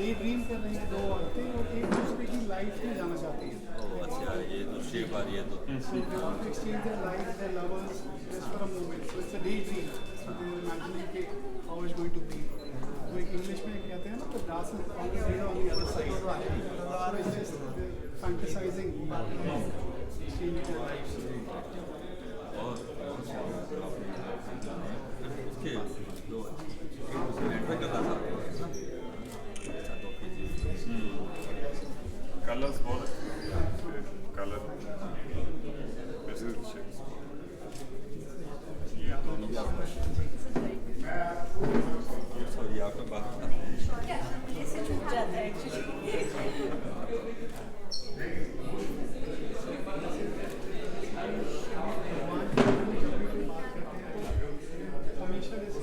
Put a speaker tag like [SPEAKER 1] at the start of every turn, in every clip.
[SPEAKER 1] Day dream कर रही हैं दो औरतें और एक दूसरे की लाइफ में जाना चाहती हैं.
[SPEAKER 2] ओह अच्छा, ये दूसरी बार ये तो
[SPEAKER 1] So they want to exchange their life, their lovers, just for a moment. So it's a daydream. So they are imagining कि how it's going to be. वो एक इंग्लिश में कहते हैं ना, the grass is always greener on the other side. So it's just fantasizing, exchanging their lives.
[SPEAKER 2] और उसके दो एक दूसरे नेटवर्क का था अच्छा 2 kg
[SPEAKER 3] कलर्स बहुत कलर
[SPEAKER 2] सॉरी आपका बात
[SPEAKER 4] ऐसे छूट जाता है एक्चुअली.
[SPEAKER 1] हमेशा जैसे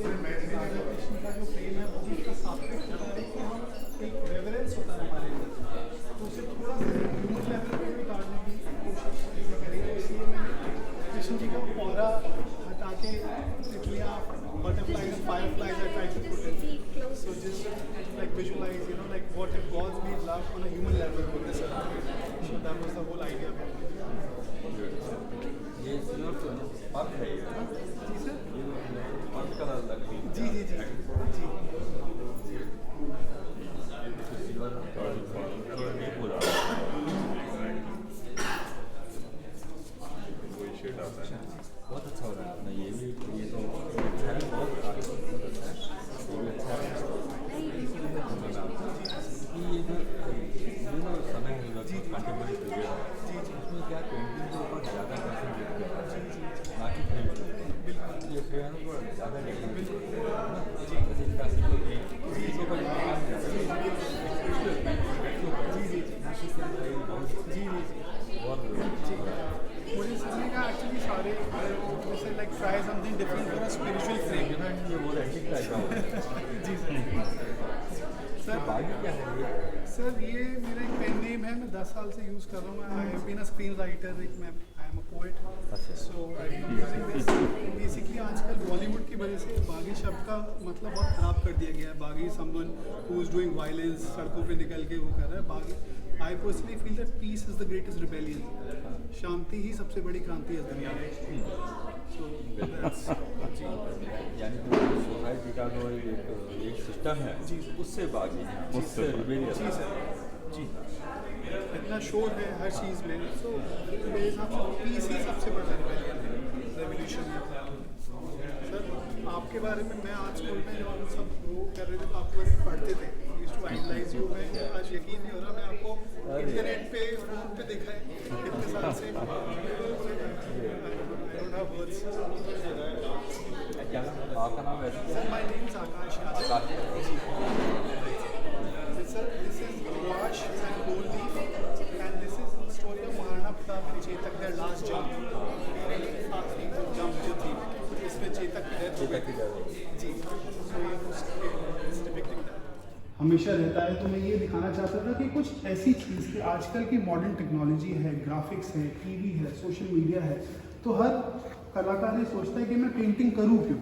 [SPEAKER 1] राधा कृष्ण का जो प्रेम है वो भी उसका सात्विक होता है कि हम एक रेवरेंस होता है हमारे लिए, तो उसे थोड़ा सा ह्यूमन लेवल पे भी उतारने की कोशिश करी. इसलिए मैंने कृष्ण जी का पौधा हटा के तितलियाँ, butterflies, fireflies I try to put it. So just like visualize, you know, like what if God made love on a human level with this earth. So that was the whole idea behind it.
[SPEAKER 2] ये silver Perk है ये
[SPEAKER 1] जी sir.
[SPEAKER 2] Perk colour लगती है
[SPEAKER 1] जी जी जी जी.
[SPEAKER 2] Silver थोड़ा deep हो जाता है
[SPEAKER 3] वही शेड आता है.
[SPEAKER 2] बहुत अच्छा हो रहा है ना ये भी ये तो अच्छा है बहुत अच्छा है ये जो समय है जो कंटेम्प्रेरी पीरियड उसमें क्या पेंटिंग के ऊपर ज़्यादा कंसंट्रेट किया ना कि फिल्म. ये फिल्म को ज़्यादा देखना जैसे इसका चीज़ों पर
[SPEAKER 1] मुझे समझने का एक्चुअली सारे जैसे like try something different for a spiritual frame.
[SPEAKER 2] ये वो रैंकिंग टाइप का
[SPEAKER 1] जी सर. सर
[SPEAKER 2] बागी क्या है ये
[SPEAKER 1] सर ये मेरा एक पेन नेम है, मैं 10 साल से यूज़ कर रहा हूँ. I have been a screen writer, मैं I am a poet. So I am using this basically. आजकल बॉलीवुड की वजह से बागी शब्द का मतलब बहुत ख़राब कर दिया गया है. बागी someone who is doing violence, सड़कों पे निकल के वो कर रहा है. बागी I personally feel that peace is the greatest rebellion. शांति ही सबसे बड़ी क्रांति है दुनिया में. सो
[SPEAKER 2] यानी जो सोसाइटी का जो एक सिस्टम है उससे बागी है उससे रिबेलियस.
[SPEAKER 1] जी सर जी. इतना शोर है हर चीज़ में, तो मेरे हिसाब से पीस ही सबसे बड़ा रिबेलियन है, रेवोल्यूशन है. सर आपके बारे में मैं आज स्कूल में जो सब वो कर रहे थे तो आपके बारे में पढ़ते थे. To idolise you. मैं आज यकीन नहीं हो रहा, मैं आपको इंटरनेट पे फोन पे देखा है कितने साल से.
[SPEAKER 2] क्या आपका नाम वैसे क्या
[SPEAKER 1] sir my name is Akash Yadav. Sir this is वाश एंड गोल्डीफ and this is the story of Maharana Pratap and Chetak their last jump. आखिरी जंप जो थी इसमें चेतक की डेथ हो गई जी. सो ये उसके डिपिक्टिंग दैट हमेशा रहता है. तो मैं ये दिखाना चाहता था कि कुछ ऐसी चीज़ कि आजकल की मॉडर्न टेक्नोलॉजी है, ग्राफिक्स है, टीवी है, सोशल मीडिया है, तो हर कलाकार ये सोचता है कि मैं पेंटिंग करूं क्यों.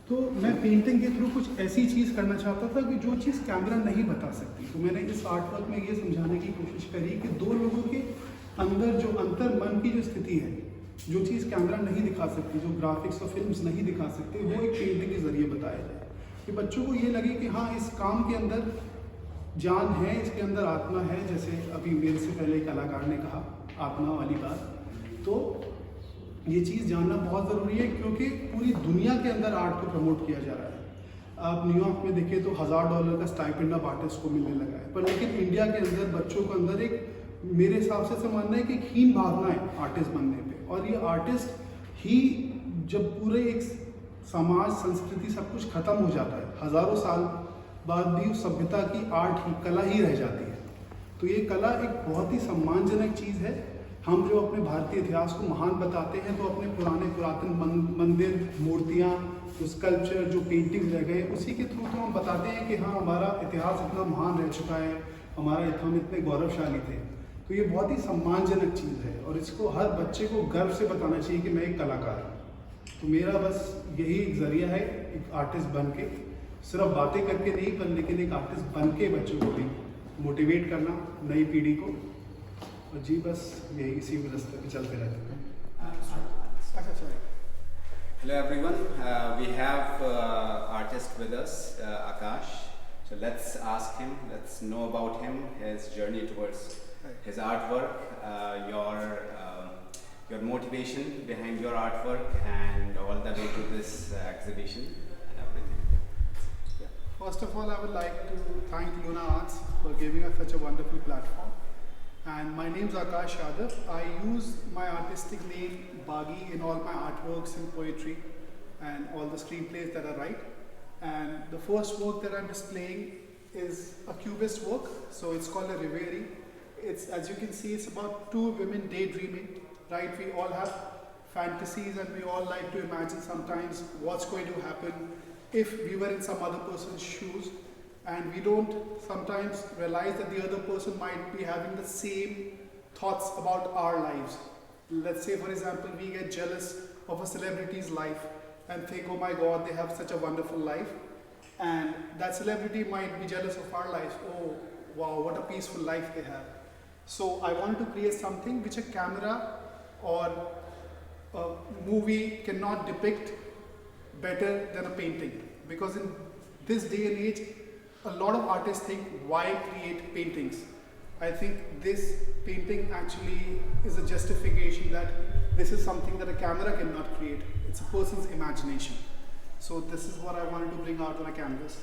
[SPEAKER 1] तो मैं पेंटिंग के थ्रू कुछ ऐसी चीज़ करना चाहता था कि जो चीज़ कैमरा नहीं बता सकती. तो मैंने इस आर्ट वर्क में ये समझाने की कोशिश करी कि दो लोगों के अंदर जो अंतर मन की जो स्थिति है, जो चीज़ कैमरा नहीं दिखा सकती, जो ग्राफिक्स और फिल्म्स नहीं दिखा सकते, वो एक पेंटिंग के ज़रिए बताया जाए कि बच्चों को ये लगे कि हाँ इस काम के अंदर जान है, इसके अंदर आत्मा है. जैसे अभी मेरे से पहले कलाकार ने कहा आत्मा वाली बात, तो ये चीज़ जानना बहुत ज़रूरी है क्योंकि पूरी दुनिया के अंदर आर्ट को प्रमोट किया जा रहा है. आप न्यूयॉर्क में देखें तो $1000 का स्टाइपेंड अब आर्टिस्ट को मिलने लगा है. पर लेकिन इंडिया के अंदर बच्चों के अंदर एक मेरे हिसाब से मानना है कि एक हीन भावना है आर्टिस्ट बनने पे. और ये आर्टिस्ट ही जब पूरे एक समाज, संस्कृति सब कुछ ख़त्म हो जाता है, हज़ारों साल बाद भी उस सभ्यता की आर्ट ही, कला ही रह जाती है. तो ये कला एक बहुत ही सम्मानजनक चीज़ है. हम जो अपने भारतीय इतिहास को महान बताते हैं तो अपने पुरातन मंदिर, मूर्तियाँ, जो स्कल्पचर, जो पेंटिंग्स रह गए, उसी के थ्रू तो हम बताते हैं कि हाँ हमारा इतिहास इतना महान रह चुका है, हमारा हम इतने गौरवशाली थे. तो ये बहुत ही सम्मानजनक चीज़ है और इसको हर बच्चे को गर्व से बताना चाहिए कि मैं एक कलाकार हूँ. तो मेरा बस यही एक ज़रिया है एक आर्टिस्ट बन के सिर्फ बातें करके नहीं, पर लेकिन एक आर्टिस्ट बन के बच्चों को भी मोटिवेट करना, नई पीढ़ी को। और जी बस यही इसी रास्ते पे चलते रहते हैं। अच्छा sorry.
[SPEAKER 5] Hello everyone, we have artist with us, Akash. So let's ask him, let's know about him, his journey towards his artwork, your motivation behind your artwork, and all the way to this exhibition and everything.
[SPEAKER 1] First of all, I would like to thank Luna Arts for giving us such a wonderful platform. And my name is Akash Yadav. I use my artistic name Bagi in all my artworks and poetry and all the screenplays that I write. And the first work that I'm displaying is a cubist work, so it's called a reverie. It's, as you can see, it's about two women daydreaming, right? We all have fantasies and we all like to imagine sometimes what's going to happen if we were in some other person's shoes, and we don't sometimes realize that the other person might be having the same thoughts about our lives. Let's say, for example, we get jealous of a celebrity's life and think, oh my God, they have such a wonderful life. And that celebrity might be jealous of our life. Oh, wow, what a peaceful life they have. So I wanted to create something which a camera or a movie cannot depict better than a painting. Because in this day and age, a lot of artists think, why create paintings? I think this painting actually is a justification that this is something that a camera cannot create. It's a person's imagination. So this is what I wanted to bring out on a canvas.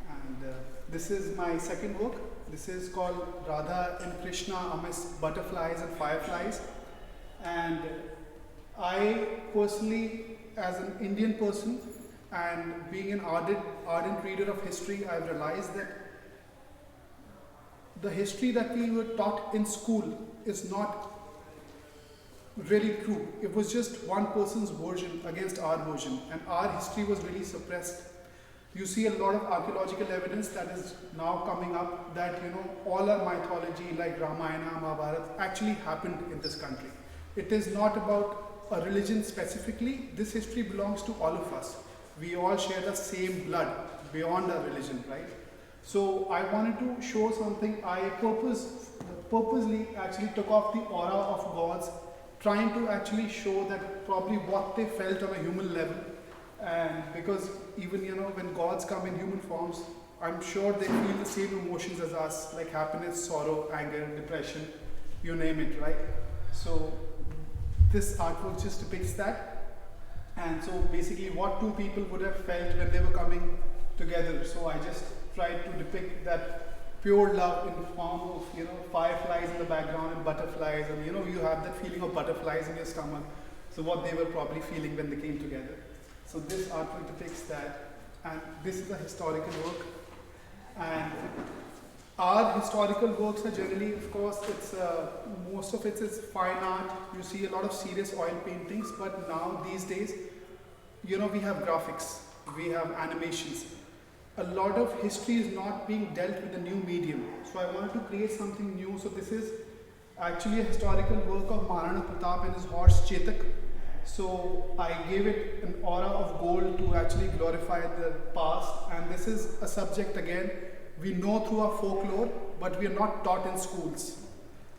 [SPEAKER 1] And this is my second work. This is called Radha and Krishna amidst butterflies and fireflies. And I personally, as an Indian person and being an ardent reader of history, I've realized that the history that we were taught in school is not really true. It was just one person's version against our version, and our history was really suppressed. You see a lot of archaeological evidence that is now coming up that, you know, all our mythology like Ramayana, Mahabharata actually happened in this country. It is not about a religion specifically. This history belongs to all of us. We all share the same blood beyond our religion, right? So I wanted to show something. I purposely actually took off the aura of gods, trying to actually show that probably what they felt on a human level. And because even, you know, when gods come in human forms, I'm sure they feel the same emotions as us, like happiness, sorrow, anger, depression, you name it, right? So this artwork just depicts that. And so basically what two people would have felt when they were coming together. So I just tried to depict that pure love in the form of, you know, fireflies in the background and butterflies, and, you know, you have that feeling of butterflies in your stomach. So what they were probably feeling when they came together. So this artwork depicts that, and this is a historical work. And our historical works are generally, of course, it's most of it is fine art. You see a lot of serious oil paintings, but now these days, you know, we have graphics, we have animations. A lot of history is not being dealt with a new medium. So I wanted to create something new. So this is actually a historical work of Maharana Pratap and his horse Chetak. So I gave it an aura of gold to actually glorify the past. And this is a subject, again, we know through our folklore, but we are not taught in schools.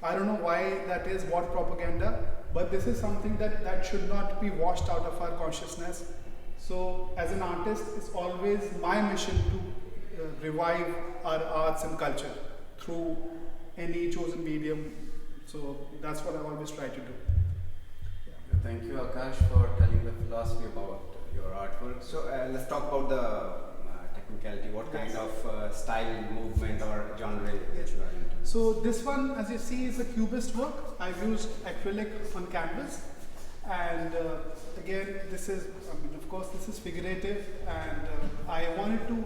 [SPEAKER 1] I don't know why that is, what propaganda, but this is something that should not be washed out of our consciousness. So as an artist, it's always my mission to revive our arts and culture through any chosen medium. So that's what I always try to do.
[SPEAKER 5] Yeah. Thank you, Akash, for telling the philosophy about your artwork. So let's talk about the technicality. What kind of style, movement or genre that you are into?
[SPEAKER 1] So this one, as you see, is a cubist work. I've used acrylic on canvas. And again, this is, of course, this is figurative, and I wanted to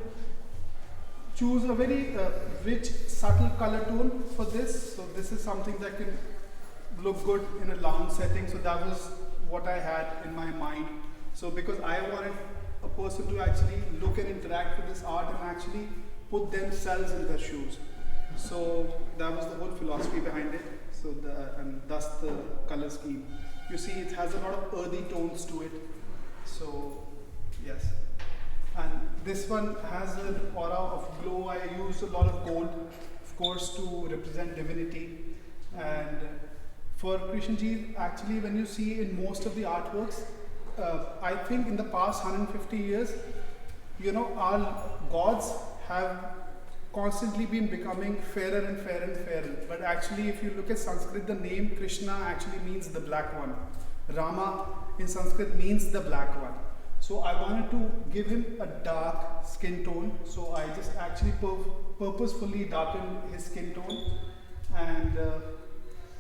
[SPEAKER 1] choose a very rich, subtle color tone for this. So this is something that can look good in a lounge setting. So that was what I had in my mind. So because I wanted a person to actually look and interact with this art and actually put themselves in their shoes. So that was the whole philosophy behind it. So and thus the color scheme. You see, it has a lot of earthy tones to it. So, yes. And this one has an aura of glow. I use a lot of gold, of course, to represent divinity. And for Krishnji, actually, when you see in most of the artworks, I think in the past 150 years, our gods have constantly been becoming fairer and fairer and fairer. But actually, if you look at Sanskrit, the name Krishna actually means the black one. Rama in Sanskrit means the black one. So I wanted to give him a dark skin tone. So I just actually purposefully darkened his skin tone. And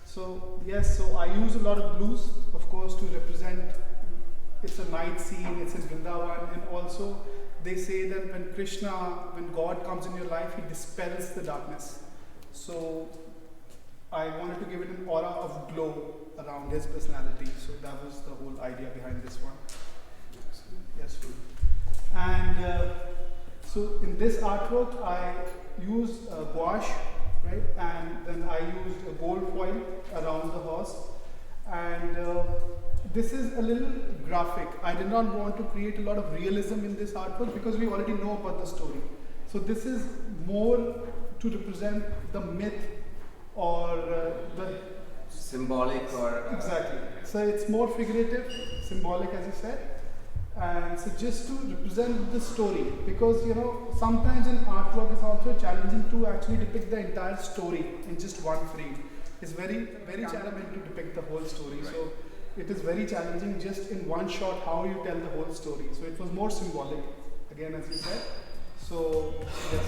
[SPEAKER 1] so I use a lot of blues, of course, to represent. It's a night scene, it's in Vrindavan, and also they say that when God comes in your life, he dispels the darkness. So I wanted to give it an aura of glow around his personality. So that was the whole idea behind this one. Yes, and so in this artwork, I used gouache, right? And then I used a gold foil around the horse. And this is a little graphic. I did not want to create a lot of realism in this artwork because we already know about the story. So this is more to represent the myth or the
[SPEAKER 5] symbolic or
[SPEAKER 1] exactly. So it's more figurative, symbolic, as you said. And so just to represent the story, because sometimes in artwork it's also challenging to actually depict the entire story in just one frame. It's very, very challenging to depict the whole story.
[SPEAKER 5] Right.
[SPEAKER 1] So it is very challenging just in one shot how you tell the whole story. So it was more symbolic, again, as you said. So yes.